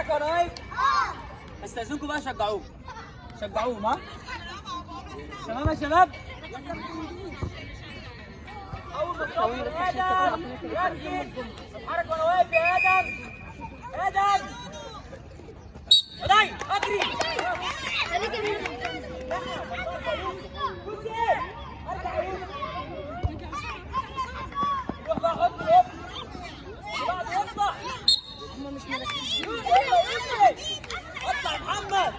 واقف وانا واقف. استاذنكم بقى شجعوه. شجعوهم ها. تمام يا شباب؟ اول ما تصور ادم ركز. اتحرك وانا واقف يا ادم. ادم هداي اجري. روح بقى حط الهوب. بعد يطلع. هم مش مركزين. اطلع يا محمد.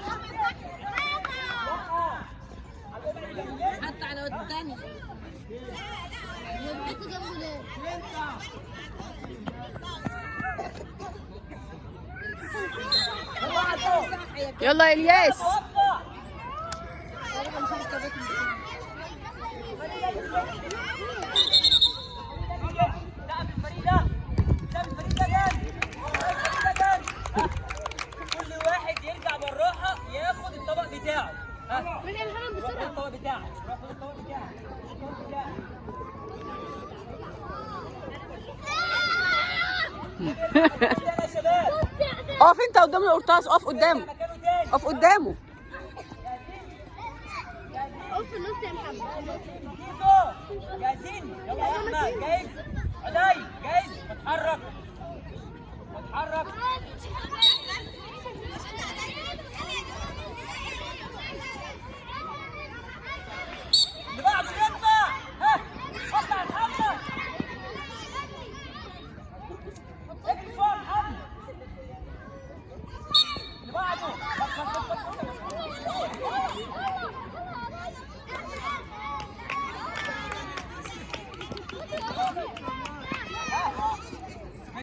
حط على قدامي. يلا يا الياس. كل واحد يرجع بالراحه ياخد الطبق بتاعه. ها الطبق بتاعك. خد الطبق بتاعك. اقف انت قدام القرطاس، اقف قدامه. اقف قدامه. اقف في النص يا محمد. جاهزين؟ يلا يا احمد جاهز؟ هداي جاهز؟ اتحرك.